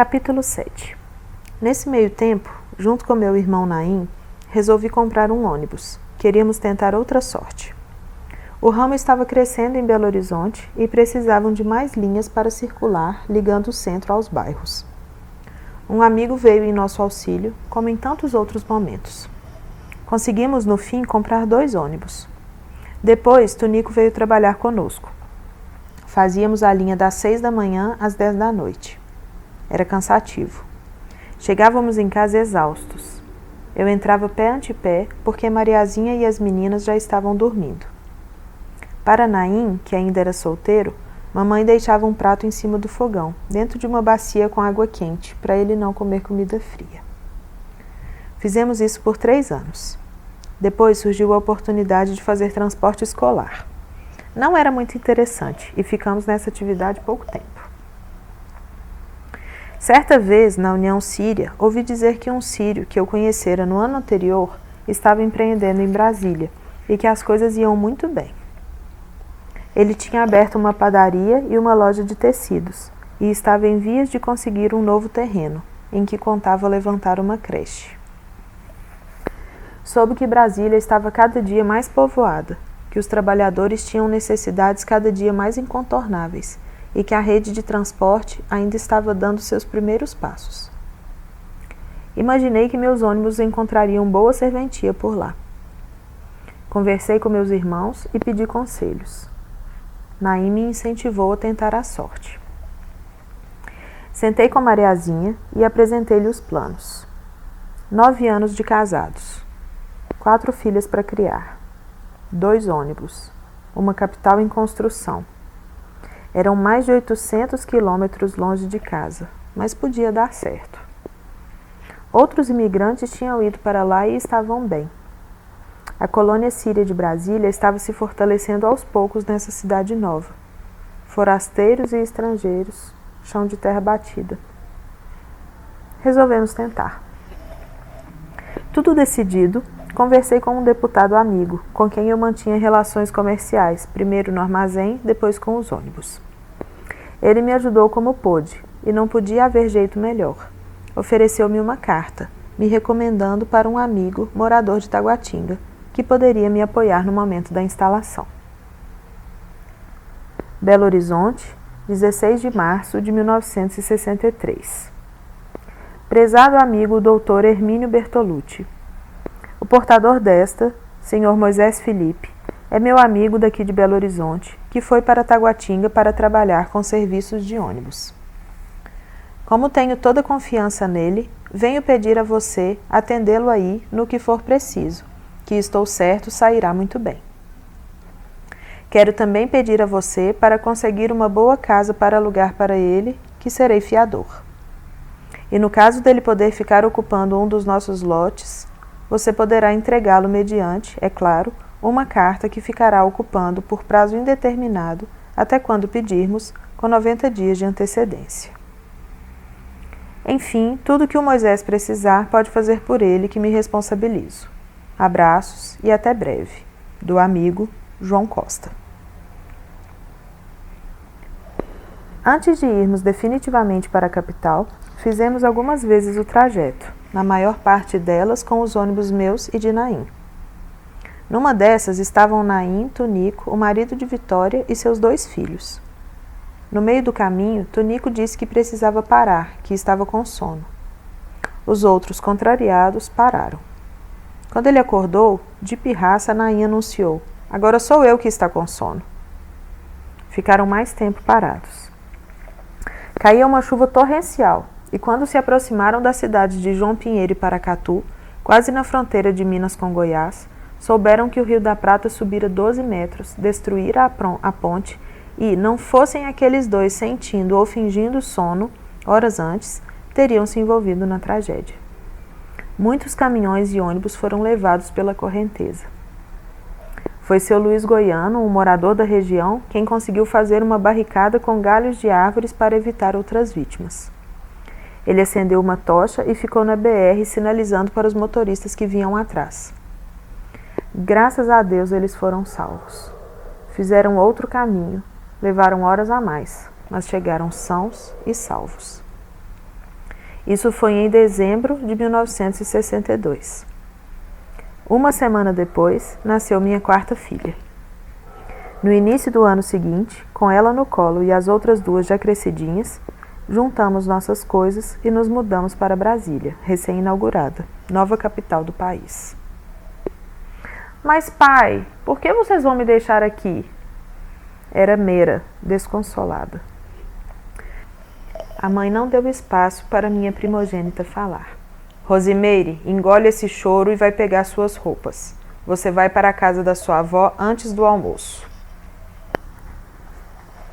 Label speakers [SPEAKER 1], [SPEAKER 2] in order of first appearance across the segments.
[SPEAKER 1] Capítulo 7. Nesse meio tempo, junto com meu irmão Naim, resolvi comprar um ônibus. Queríamos tentar outra sorte. O ramo estava crescendo em Belo Horizonte e precisavam de mais linhas para circular, ligando o centro aos bairros. Um amigo veio em nosso auxílio, como em tantos outros momentos. Conseguimos, no fim, comprar 2 ônibus. Depois, Tunico veio trabalhar conosco. Fazíamos a linha das 6 da manhã às 10 da noite. Era cansativo. Chegávamos em casa exaustos. Eu entrava pé ante pé, porque Mariazinha e as meninas já estavam dormindo. Para Naim, que ainda era solteiro, mamãe deixava um prato em cima do fogão, dentro de uma bacia com água quente, para ele não comer comida fria. Fizemos isso por 3 anos. Depois surgiu a oportunidade de fazer transporte escolar. Não era muito interessante e ficamos nessa atividade pouco tempo. Certa vez, na União Síria, ouvi dizer que um sírio que eu conhecera no ano anterior estava empreendendo em Brasília e que as coisas iam muito bem. Ele tinha aberto uma padaria e uma loja de tecidos e estava em vias de conseguir um novo terreno, em que contava levantar uma creche. Soube que Brasília estava cada dia mais povoada, que os trabalhadores tinham necessidades cada dia mais incontornáveis e que a rede de transporte ainda estava dando seus primeiros passos. Imaginei que meus ônibus encontrariam boa serventia por lá. Conversei com meus irmãos e pedi conselhos. Naim me incentivou a tentar a sorte. Sentei com Mariazinha e apresentei-lhe os planos. 9 anos de casados, 4 filhas para criar, 2 ônibus, uma capital em construção. Eram mais de 800 quilômetros longe de casa, mas podia dar certo. Outros imigrantes tinham ido para lá e estavam bem. A colônia síria de Brasília estava se fortalecendo aos poucos nessa cidade nova. Forasteiros e estrangeiros, chão de terra batida. Resolvemos tentar. Tudo decidido, conversei com um deputado amigo, com quem eu mantinha relações comerciais, primeiro no armazém, depois com os ônibus. Ele me ajudou como pôde, e não podia haver jeito melhor. Ofereceu-me uma carta, me recomendando para um amigo morador de Taguatinga, que poderia me apoiar no momento da instalação. Belo Horizonte, 16 de março de 1963. Prezado amigo Dr. Hermínio Bertolucci, o portador desta, Sr. Moisés Felipe, é meu amigo daqui de Belo Horizonte, que foi para Taguatinga para trabalhar com serviços de ônibus. Como tenho toda confiança nele, venho pedir a você atendê-lo aí no que for preciso, que estou certo sairá muito bem. Quero também pedir a você para conseguir uma boa casa para alugar para ele, que serei fiador. E no caso dele poder ficar ocupando um dos nossos lotes, você poderá entregá-lo mediante, é claro, uma carta que ficará ocupando por prazo indeterminado até quando pedirmos, com 90 dias de antecedência. Enfim, tudo que o Moisés precisar pode fazer por ele, que me responsabilizo. Abraços e até breve. Do amigo João Costa. Antes de irmos definitivamente para a capital, fizemos algumas vezes o trajeto, na maior parte delas com os ônibus meus e de Naim. Numa dessas estavam Naim, Tunico, o marido de Vitória e seus 2 filhos. No meio do caminho, Tunico disse que precisava parar, que estava com sono. Os outros, contrariados, pararam. Quando ele acordou, de pirraça, Naim anunciou: "Agora sou eu que está com sono." Ficaram mais tempo parados. Caía uma chuva torrencial, e quando se aproximaram da cidade de João Pinheiro e Paracatu, quase na fronteira de Minas com Goiás, souberam que o Rio da Prata subira 12 metros, destruíra a ponte e, não fossem aqueles 2 sentindo ou fingindo sono, horas antes, teriam se envolvido na tragédia. Muitos caminhões e ônibus foram levados pela correnteza. Foi seu Luiz Goiano, um morador da região, quem conseguiu fazer uma barricada com galhos de árvores para evitar outras vítimas. Ele acendeu uma tocha e ficou na BR sinalizando para os motoristas que vinham atrás. Graças a Deus eles foram salvos. Fizeram outro caminho, levaram horas a mais, mas chegaram sãos e salvos. Isso foi em dezembro de 1962. Uma semana depois, nasceu minha quarta filha. No início do ano seguinte, com ela no colo e as outras duas já crescidinhas, juntamos nossas coisas e nos mudamos para Brasília, recém-inaugurada, nova capital do país. Mas pai, por que vocês vão me deixar aqui? Era Meira, desconsolada. A mãe não deu espaço para minha primogênita falar. Rosimeire, engole esse choro e vai pegar suas roupas. Você vai para a casa da sua avó antes do almoço.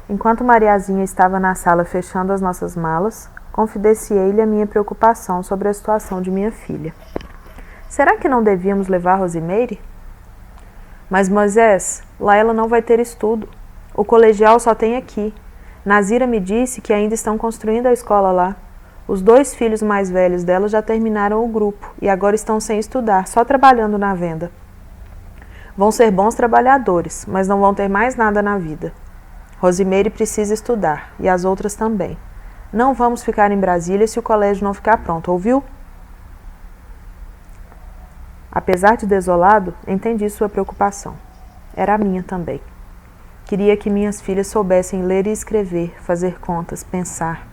[SPEAKER 1] Enquanto Mariazinha estava na sala fechando as nossas malas, confidenciei-lhe a minha preocupação sobre a situação de minha filha. Será que não devíamos levar Rosimeire? Mas Moisés, lá ela não vai ter estudo. O colegial só tem aqui. Nazira me disse que ainda estão construindo a escola lá. Os 2 filhos mais velhos dela já terminaram o grupo e agora estão sem estudar, só trabalhando na venda. Vão ser bons trabalhadores, mas não vão ter mais nada na vida. Rosimeire precisa estudar, e as outras também. Não vamos ficar em Brasília se o colégio não ficar pronto, ouviu? Apesar de desolado, entendi sua preocupação. Era a minha também. Queria que minhas filhas soubessem ler e escrever, fazer contas, pensar.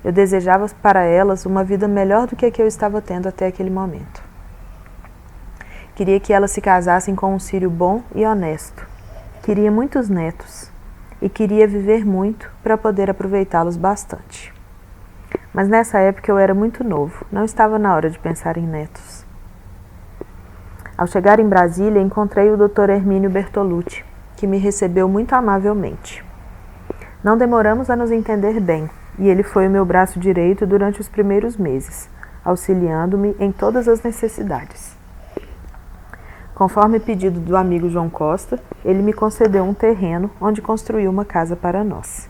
[SPEAKER 1] Eu desejava para elas uma vida melhor do que a que eu estava tendo até aquele momento. Queria que elas se casassem com um filho bom e honesto. Queria muitos netos. E queria viver muito para poder aproveitá-los bastante. Mas nessa época eu era muito novo, não estava na hora de pensar em netos. Ao chegar em Brasília, encontrei o Dr. Hermínio Bertolucci, que me recebeu muito amavelmente. Não demoramos a nos entender bem, e ele foi o meu braço direito durante os primeiros meses, auxiliando-me em todas as necessidades. Conforme pedido do amigo João Costa, ele me concedeu um terreno onde construiu uma casa para nós.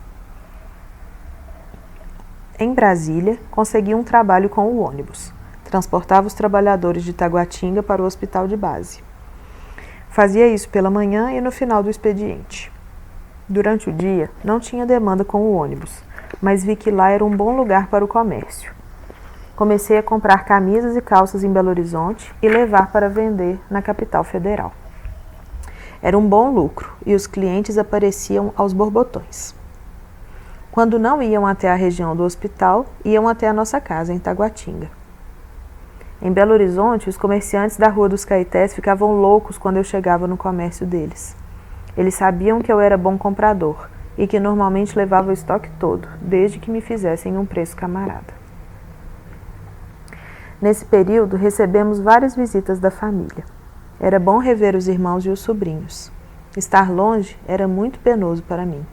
[SPEAKER 1] Em Brasília, consegui um trabalho com o ônibus. Transportava os trabalhadores de Taguatinga para o hospital de base. Fazia isso pela manhã e no final do expediente. Durante o dia, não tinha demanda com o ônibus, mas vi que lá era um bom lugar para o comércio. Comecei a comprar camisas e calças em Belo Horizonte e levar para vender na capital federal. Era um bom lucro e os clientes apareciam aos borbotões. Quando não iam até a região do hospital, iam até a nossa casa em Taguatinga. Em Belo Horizonte, os comerciantes da Rua dos Caetés ficavam loucos quando eu chegava no comércio deles. Eles sabiam que eu era bom comprador e que normalmente levava o estoque todo, desde que me fizessem um preço camarada. Nesse período, recebemos várias visitas da família. Era bom rever os irmãos e os sobrinhos. Estar longe era muito penoso para mim.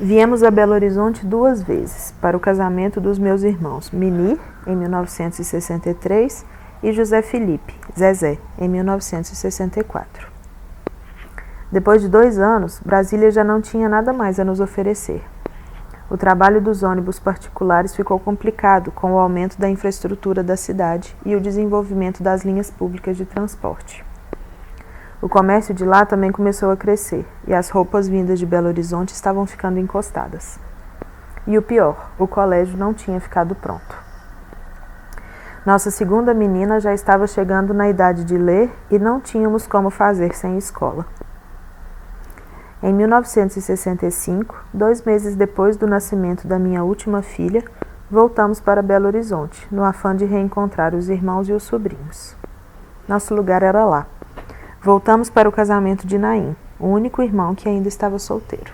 [SPEAKER 1] Viemos a Belo Horizonte 2 vezes, para o casamento dos meus irmãos Mini, em 1963, e José Felipe, Zezé, em 1964. Depois de 2 anos, Brasília já não tinha nada mais a nos oferecer. O trabalho dos ônibus particulares ficou complicado com o aumento da infraestrutura da cidade e o desenvolvimento das linhas públicas de transporte. O comércio de lá também começou a crescer e as roupas vindas de Belo Horizonte estavam ficando encostadas. E o pior, o colégio não tinha ficado pronto. Nossa segunda menina já estava chegando na idade de ler e não tínhamos como fazer sem escola. Em 1965, 2 meses depois do nascimento da minha última filha, voltamos para Belo Horizonte, no afã de reencontrar os irmãos e os sobrinhos. Nosso lugar era lá. Voltamos para o casamento de Naim, o único irmão que ainda estava solteiro.